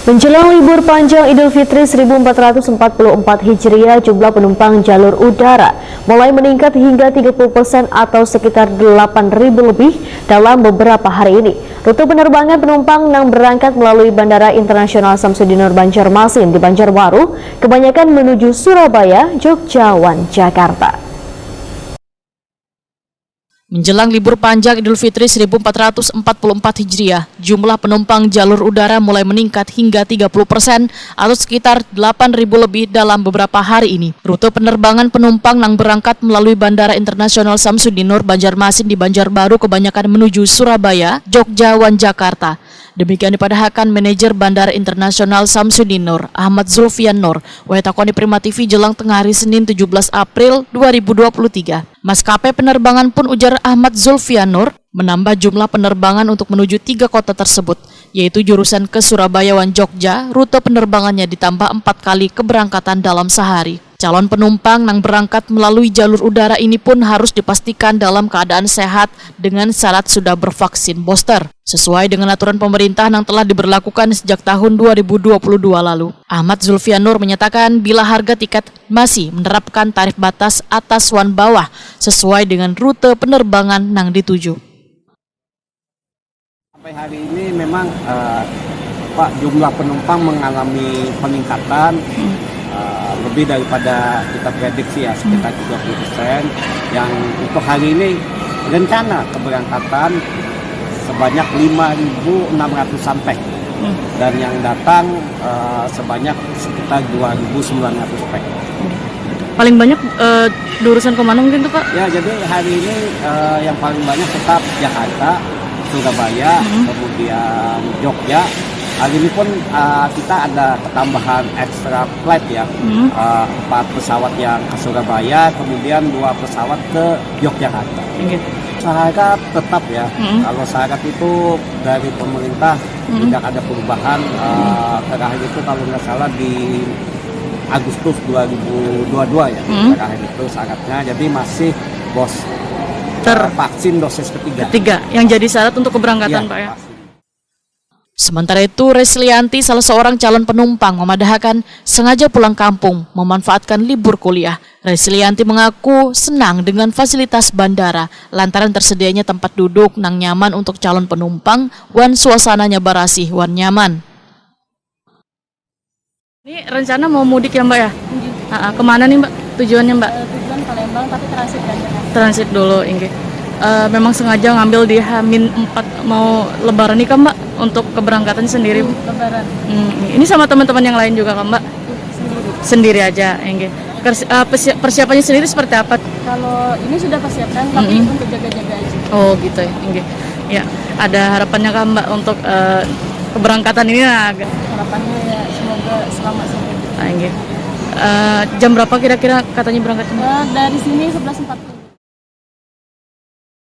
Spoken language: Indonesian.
Menjelang libur panjang Idul Fitri 1444 Hijriah, jumlah penumpang jalur udara mulai meningkat hingga 30% atau sekitar 8.000 lebih dalam beberapa hari ini. Rute penerbangan penumpang yang berangkat melalui Bandara Internasional Samsudin Nur Banjarmasin di Banjarbaru kebanyakan menuju Surabaya, Jogja, Jakarta. Menjelang libur panjang Idul Fitri 1444 Hijriah, jumlah penumpang jalur udara mulai meningkat hingga 30% atau sekitar 8.000 lebih dalam beberapa hari ini. Rute penerbangan penumpang yang berangkat melalui Bandara Internasional Samsudin Nur Banjarmasin di Banjarbaru kebanyakan menuju Surabaya, Jogja, Jakarta. Demikian dipadahkan manajer Bandara Internasional Samsudin Nur, Ahmad Zulfian Nur, Takoni Prima TV jelang tengah hari Senin 17 April 2023. Maskapai penerbangan pun ujar Ahmad Zulfian Nur menambah jumlah penerbangan untuk menuju 3 kota tersebut, yaitu jurusan ke Surabaya Jogja, rute penerbangannya ditambah 4 kali keberangkatan dalam sehari. Calon penumpang yang berangkat melalui jalur udara ini pun harus dipastikan dalam keadaan sehat dengan syarat sudah bervaksin booster, sesuai dengan aturan pemerintah yang telah diberlakukan sejak tahun 2022 lalu. Ahmad Zulfian Nur menyatakan bila harga tiket masih menerapkan tarif batas atas wan bawah sesuai dengan rute penerbangan yang dituju. Sampai hari ini memang Pak, jumlah penumpang mengalami peningkatan lebih daripada kita prediksi ya, sekitar 30%. Yang untuk hari ini rencana keberangkatan sebanyak 5.600 sampai dan yang datang sebanyak sekitar 2.900 sampai. Paling banyak jurusan kemana mungkin tuh Pak? Ya, jadi hari ini yang paling banyak tetap Jakarta, Surabaya, kemudian Jogja. Hari ini pun kita ada ketambahan extra flight ya, 4 pesawat yang ke Surabaya, kemudian 2 pesawat ke Yogyakarta. Syarat tetap ya, kalau syarat itu dari pemerintah tidak ada perubahan. Terakhir itu kalau nggak salah di Agustus 2022 ya, terakhir itu syaratnya, jadi masih vaksin dosis ketiga yang jadi syarat untuk keberangkatan ya, Pak ya. Sementara itu, Reslianti, salah seorang calon penumpang, memadahkan sengaja pulang kampung memanfaatkan libur kuliah. Reslianti mengaku senang dengan fasilitas bandara lantaran tersedianya tempat duduk nang nyaman untuk calon penumpang, suasananya barasih, nyaman. Ini rencana mau mudik ya Mbak ya? Kemana nih Mbak tujuannya Mbak? Tujuan Palembang tapi transit Banjarmasin. Transit dulu, memang sengaja ngambil di H-4 mau lebaran nih kan Mbak untuk keberangkatan sendiri. Lebaran. Ini sama teman-teman yang lain juga kan Mbak? Sendiri aja, persiapannya sendiri seperti apa? Kalau ini sudah persiapkan tapi untuk jaga-jaga aja. Oh gitu ya, ya. Ada harapannya kan Mbak untuk keberangkatan ini? Harapannya ya semoga selamat sampai. Jam berapa kira-kira katanya berangkat? Dari sini 11.40.